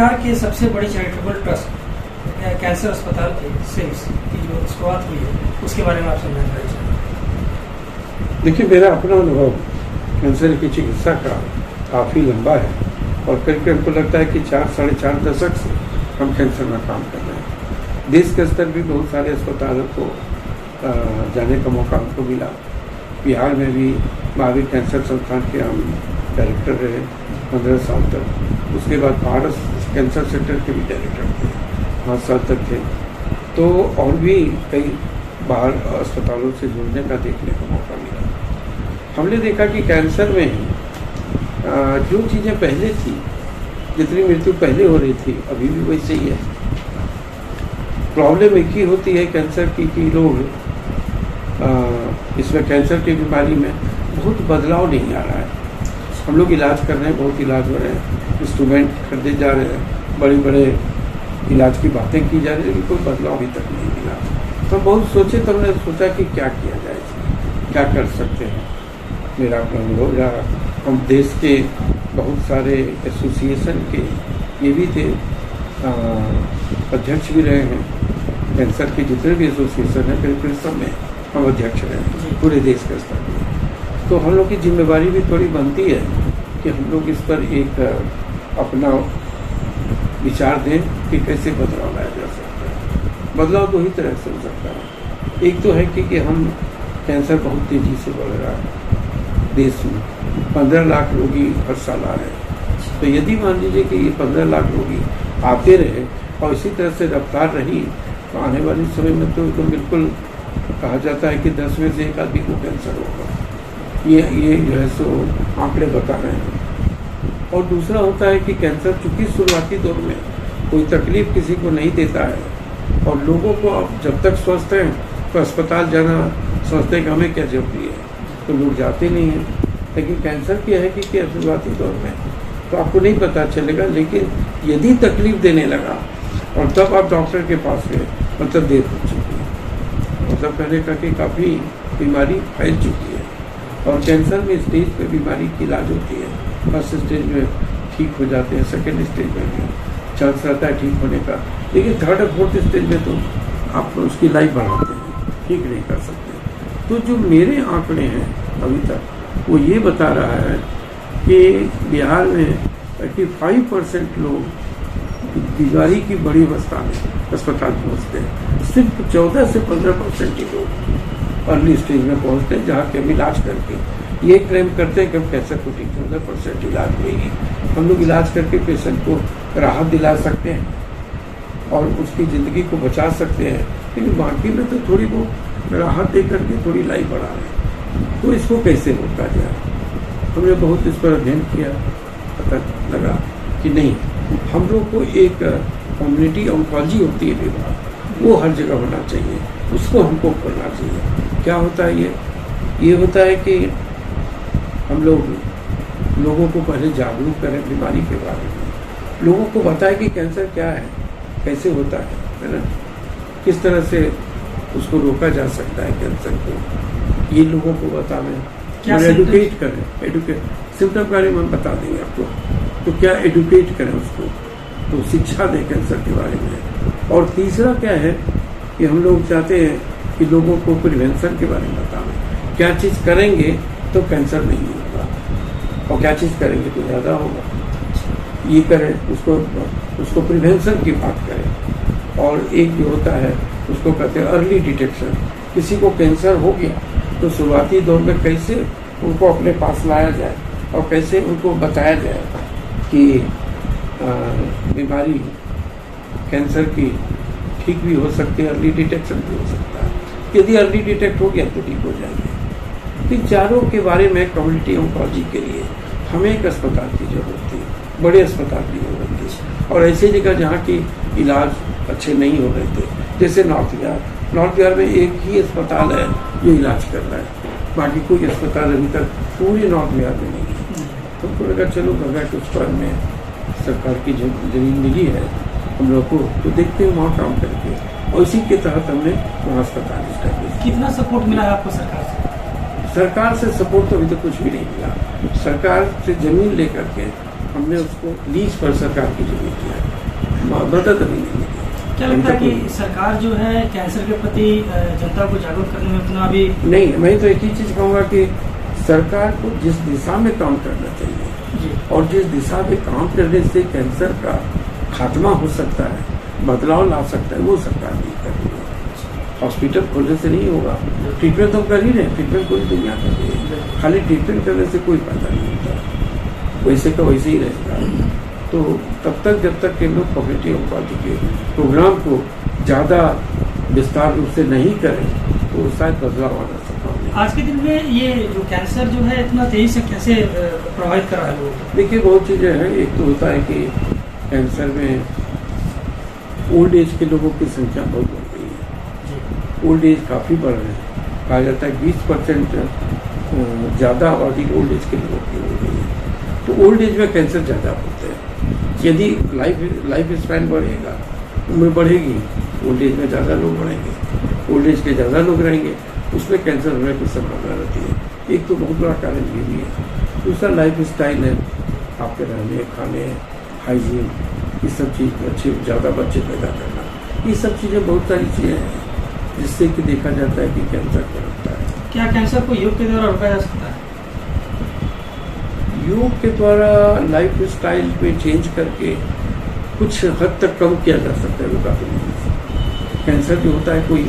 बिहार के सबसे बड़ी चैरिटेबल ट्रस्ट कैंसर अस्पताल के सेल्स की जो शुरुआत हुई है उसके बारे में आप समझना चाहिए। देखिए, मेरा अपना अनुभव कैंसर की चिकित्सा का काफ़ी लंबा है और करीब हमको लगता है कि 4-4.5 दशक से हम कैंसर में काम कर रहे हैं। देश के स्तर भी बहुत सारे अस्पतालों को जाने का मौका हमको मिला। बिहार में भी महावीर कैंसर संस्थान के हम डायरेक्टर रहे 15 साल तक। उसके बाद भारत कैंसर सेंटर के भी डायरेक्टर थे, 5 साल तक थे। तो और भी कई बाहर अस्पतालों से जुड़ने का देखने का मौका मिला। हमने देखा कि कैंसर में जो चीज़ें पहले थी, जितनी मृत्यु पहले हो रही थी अभी भी वैसे ही है। प्रॉब्लम एक ही होती है कैंसर की कि लोग इसमें कैंसर की बीमारी में बहुत बदलाव नहीं आ रहा है। हम लोग इलाज कर रहे हैं, बहुत इलाज हो रहे हैं, इंस्ट्रूमेंट खरीदे जा रहे हैं, बड़े बड़े इलाज की बातें की जा रही है, लेकिन कोई बदलाव अभी तक नहीं मिला। तो बहुत सोचे तो हमने सोचा कि क्या किया जाए, क्या कर सकते हैं। मेरा अपना अनुभव रहा। हम देश के बहुत सारे एसोसिएशन के ये भी थे, अध्यक्ष भी रहे हैं। कैंसर के जितने भी एसोसिएशन हैं करीब सब में हम अध्यक्ष रहे हैं पूरे देश के स्तर पर। तो हम लोग की जिम्मेवारी भी थोड़ी बनती है कि हम लोग इस पर एक अपना विचार दें कि कैसे बदलाव लाया जा सकता है। बदलाव दो ही तरह से हो सकता है। एक तो है कि हम कैंसर बहुत तेज़ी से बढ़ रहा है देश में, 15 लाख रोगी हर साल आ रहे हैं। तो यदि मान लीजिए कि ये 15 लाख रोगी आते रहे और इसी तरह से रफ्तार रही तो आने वाले समय में तो बिल्कुल कहा जाता है कि 10 में से 1 आदमी को कैंसर होगा। ये जो है सो आंकड़े बता रहे हैं। और दूसरा होता है कि कैंसर चूँकि शुरुआती दौर में कोई तकलीफ किसी को नहीं देता है और लोगों को अब जब तक स्वस्थ हैं तो अस्पताल जाना सोचते हैं कि हमें क्या जरूरी है, तो लोग जाते नहीं हैं। लेकिन कैंसर क्या है कि शुरुआती दौर में तो आपको नहीं पता चलेगा, लेकिन यदि तकलीफ देने लगा और तब आप डॉक्टर के पास गए मतलब देर हो चुकी है। मतलब कहने का कि काफ़ी बीमारी फैल चुकी है। और कैंसर में स्टेज पे बीमारी की इलाज होती है। फर्स्ट स्टेज में ठीक हो जाते हैं, सेकेंड स्टेज में भी चांस रहता है ठीक होने का, लेकिन थर्ड और फोर्थ स्टेज में तो आप उसकी लाइफ बढ़ाते हैं, ठीक नहीं कर सकते। तो जो मेरे आंकड़े हैं अभी तक वो ये बता रहा है कि बिहार में 35% लोग बीमारी की बड़ी अवस्था में अस्पताल पहुँचते हैं। सिर्फ 14 से 15% ही लोग अर्ली स्टेज में पहुँचते हैं जहाँ के हम इलाज करके ये क्लेम करते हैं कि हम कैंसर को ठीक 14% इलाज मिलेगी, हम लोग इलाज करके पेशेंट को राहत दिला सकते हैं और उसकी ज़िंदगी को बचा सकते हैं। लेकिन बाकी में तो थोड़ी बहुत राहत दे करके थोड़ी लाइफ बढ़ा रहे हैं। तो इसको कैसे रोका जाए? हमने बहुत इस पर अध्ययन किया, पता लगा कि नहीं, हम लोग को एक कम्युनिटी ऑन्कोलॉजी होती है विभाग, वो हर जगह होना चाहिए, उसको हमको खोलना चाहिए। क्या होता है ये होता है कि हम लोगों को पहले जागरूक करें बीमारी के बारे में, लोगों को बताएं कि कैंसर क्या है, कैसे होता है ना, किस तरह से उसको रोका जा सकता है कैंसर को, ये लोगों को बतावें और एडुकेट करें। सिम्टम के बारे में हम बता देंगे आपको, तो क्या एडुकेट करें उसको, तो शिक्षा दें कैंसर के बारे में। और तीसरा क्या है कि हम लोग चाहते हैं कि लोगों को प्रिवेंशन के बारे में बतावें, क्या चीज़ करेंगे तो कैंसर नहीं होगा और क्या चीज़ करेंगे तो ज़्यादा होगा, ये करें, उसको प्रिवेंशन की बात करें। और एक जो होता है उसको कहते हैं अर्ली डिटेक्शन। किसी को कैंसर हो गया तो शुरुआती दौर में कैसे उनको अपने पास लाया जाए और कैसे उनको बताया जाए कि बीमारी कैंसर की ठीक भी हो सकती है, अर्ली डिटेक्शन भी हो सकता है। यदि अर्ली डिटेक्ट हो गया तो ठीक हो जाएंगे। इन चारों के बारे में कम्युनिटी ऑन्कोलॉजी के लिए हमें एक अस्पताल की जरूरत थी, बड़े अस्पताल की जरूरत थी। और ऐसी जगह जहाँ की इलाज अच्छे नहीं हो रहे थे, जैसे नॉर्थ बिहार में एक ही अस्पताल है जो इलाज कर रहा है, बाकी कोई अस्पताल अभी तक पूरे नॉर्थ बिहार में नहीं है। तो हमको लगा चलो गंगा के उस पार में सरकार की जमीन मिली है हम लोग को, तो देखते हैं वहाँ काम करके, और इसी के तहत हमने वहाँ अस्पताल स्टैब्लिश। कितना सपोर्ट मिला है आपको सरकार से? सरकार से सपोर्ट तो अभी तक कुछ भी नहीं मिला। सरकार से जमीन लेकर के हमने उसको लीज पर सरकार की जमीन किया, मदद अभी नहीं मिली। क्या लगता है कि सरकार जो है कैंसर के प्रति जनता को जागरूक करने में उतना अभी नहीं? मैं तो एक ही चीज कहूँगा कि सरकार को जिस दिशा में काम करना चाहिए और जिस दिशा में काम करने से कैंसर का खात्मा हो सकता है, बदलाव ला सकता है, वो सरकार नहीं कर रही है। हॉस्पिटल खोलने से नहीं होगा, ट्रीटमेंट तो कर ही रहे, ट्रीटमेंट पूरी दुनिया कर रही है, खाली ट्रीटमेंट करने से कोई फायदा नहीं होता, वैसे का वैसे ही रहेगा। तो तब तक जब तक के लोग कम्युनिटी ऑन्कोलॉजी के प्रोग्राम को ज़्यादा विस्तार रूप से नहीं करें तो शायद बदलाव आना संभव नहीं। आज के दिन में ये जो कैंसर जो है इतना तेजी से कैसे प्रभावित कर रहा है लोगों को? देखिए, बहुत चीज़ें हैं। एक तो होता है कि कैंसर में ओल्ड एज के लोगों की संख्या बहुत बढ़ गई है। ओल्ड एज काफ़ी बढ़ रहे हैं, कहा जाता है 20% ज़्यादा आबादी ओल्ड एज के लोगों की हो गई है। तो ओल्ड एज में कैंसर ज़्यादा होते हैं। यदि लाइफ स्पैन बढ़ेगा, उम्र बढ़ेगी, ओल्ड एज में ज़्यादा लोग बढ़ेंगे, ओल्ड एज के ज़्यादा लोग रहेंगे, उसमें कैंसर होने की संभावना रहती है। एक तो बहुत बड़ा कारण ये भी है। दूसरा लाइफ स्टाइल है, आपके रहने, खाने, हाइजीन, ये सब चीज़ अच्छे ज़्यादा बच्चे पैदा करना, ये सब चीज़ें बहुत सारी चीज़ें हैं जिससे कि देखा जाता है कि कैंसर बढ़ता है। क्या कैंसर को योग के द्वारा रोका जा सकता है? योग के द्वारा लाइफ स्टाइल में चेंज करके कुछ हद तक कम किया जा सकता है योगा के। कैंसर जो होता है कोई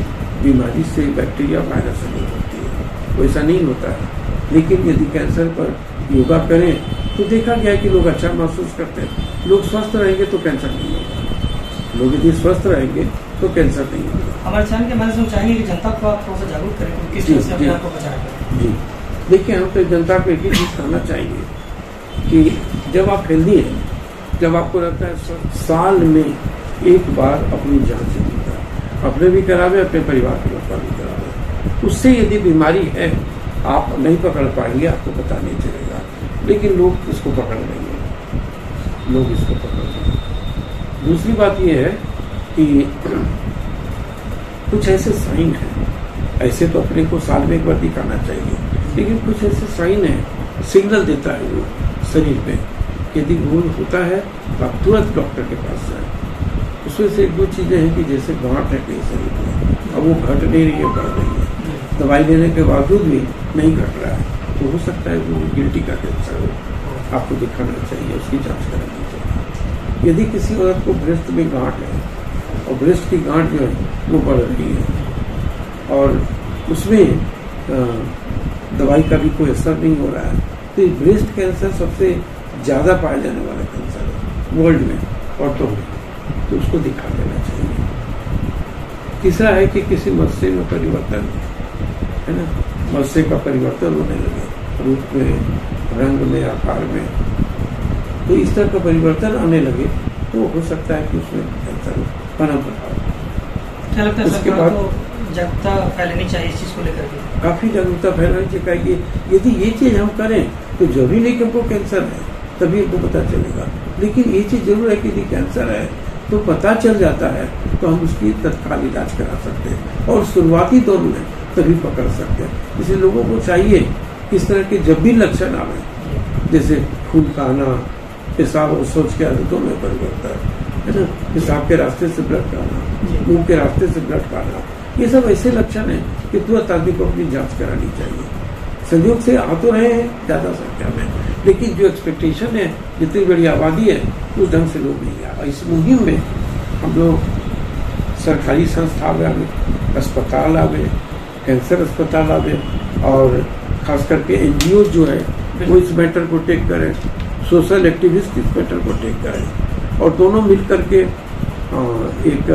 बीमारी से, बैक्टीरिया वायरस से नहीं होती है, वैसा नहीं होता है। लेकिन यदि कैंसर पर योगा करें तो देखा गया कि लोग अच्छा महसूस करते हैं। लोग स्वस्थ रहेंगे तो कैंसर नहीं होगा, लोग यदि स्वस्थ रहेंगे तो कैंसर नहीं होगा। हमारे चैनल के माध्यम से चाहेंगे कि जनता को आप थोड़ा सा जागरूक करें तो किस तरह से अपने आप को बचाएं। जी देखिए, हम तो जनता को एक ही चीज़ कहना चाहेंगे कि जब आप हेल्दी हैं, जब आपको लगता है साल में एक बार अपनी जांच कीजिएगा, अपने भी करावे, अपने परिवार के लोग भी करावे। उससे यदि बीमारी है आप नहीं पकड़ पाएंगे, आपको पता नहीं चलेगा, लेकिन लोग इसको पकड़ लेंगे, लोग इसको पकड़ लेंगे। दूसरी बात यह है कि कुछ ऐसे साइन हैं, ऐसे तो अपने को साल में एक बार दिखाना चाहिए, लेकिन कुछ ऐसे साइन है, सिग्नल देता है वो शरीर में, यदि वो होता है तो आप तुरंत डॉक्टर के पास जाएं। उसमें से एक दो चीज़ें हैं कि जैसे गांठ है कहीं शरीर में, अब वो घट नहीं रही है, बढ़ रही है, दवाई लेने के बावजूद भी नहीं घट रहा है, तो हो सकता है वो गिल्टी का कैंसर हो, आपको दिखाना चाहिए, उसकी जांच करानी चाहिए। यदि किसी औरत को ब्रेस्ट में गांठ है और ब्रेस्ट की गांठ जो है वो बढ़ रही है और उसमें दवाई का भी कोई असर नहीं हो रहा है, तो ब्रेस्ट कैंसर सबसे ज़्यादा पाया जाने वाला कैंसर है वर्ल्ड में औरतों में, तो उसको दिखा देना चाहिए। तीसरा है कि किसी मत्स्य में परिवर्तन है ना, मत्स्य का परिवर्तन होने लगे रूप में, रंग में, आकार में, तो इस तरह का परिवर्तन आने लगे तो हो सकता है कि उसमें कैंसर पनप रहा हो। क्या लगता है उसके बाद जागरूकता फैलानी चाहिए इस चीज़ को लेकर के? काफ़ी जागरूकता फैलानी चाहिए। यदि ये चीज़ हम करें तो जरूरी नहीं कि हमको कैंसर है तभी हमको पता चलेगा, लेकिन ये चीज़ जरूर है कि यदि कैंसर है तो पता चल जाता है तो हम उसकी तत्काल इलाज करा सकते हैं और शुरुआती दौर में तभी पकड़ सकते हैं। इसलिए लोगों को चाहिए इस तरह के जब भी लक्षण आवे, जैसे खून का आना, पेशाब और शौच की आदतों में परिवर्तन है ना, पेशाब के रास्ते से ब्लड का आना, मुंह के रास्ते से ब्लड का आना, ये सब ऐसे लक्षण हैं कि तुरंत आदमी को अपनी जांच करानी चाहिए। संयोग से आ तो रहे हैं ज़्यादा संख्या में, लेकिन जो एक्सपेक्टेशन है जितनी बड़ी आबादी है उस ढंग से लोग नहीं आ। इस मुहिम में हम लोग सरकारी संस्था आवे, अस्पताल आवे, कैंसर अस्पताल आवे और खास करके NGO जो है वो इस मैटर को टेक करें, सोशल एक्टिविस्ट इस मैटर को टेक करें और दोनों मिल करके एक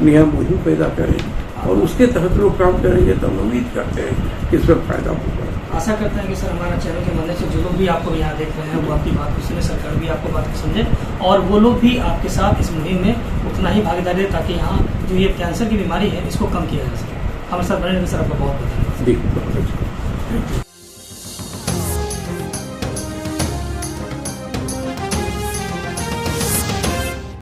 नया मुहिम पैदा करें और उसके तहत लोग काम करेंगे तो हम उम्मीद करते हैं कि इस पर फायदा होगा। आशा करते हैं कि सर हमारा चैनल के माध्यम से जो लोग भी आपको यहाँ देख रहे हैं वो आपकी बात को सुने, सरकार भी आपको बात को समझे और वो लोग भी आपके साथ इस मुहिम में उतना ही भागीदारी दे ताकि यहाँ जो ये कैंसर की बीमारी है इसको कम किया जा सके। हमारे साथ बने सर आपका बहुत बहुत धन्यवाद। जी, बहुत अच्छा।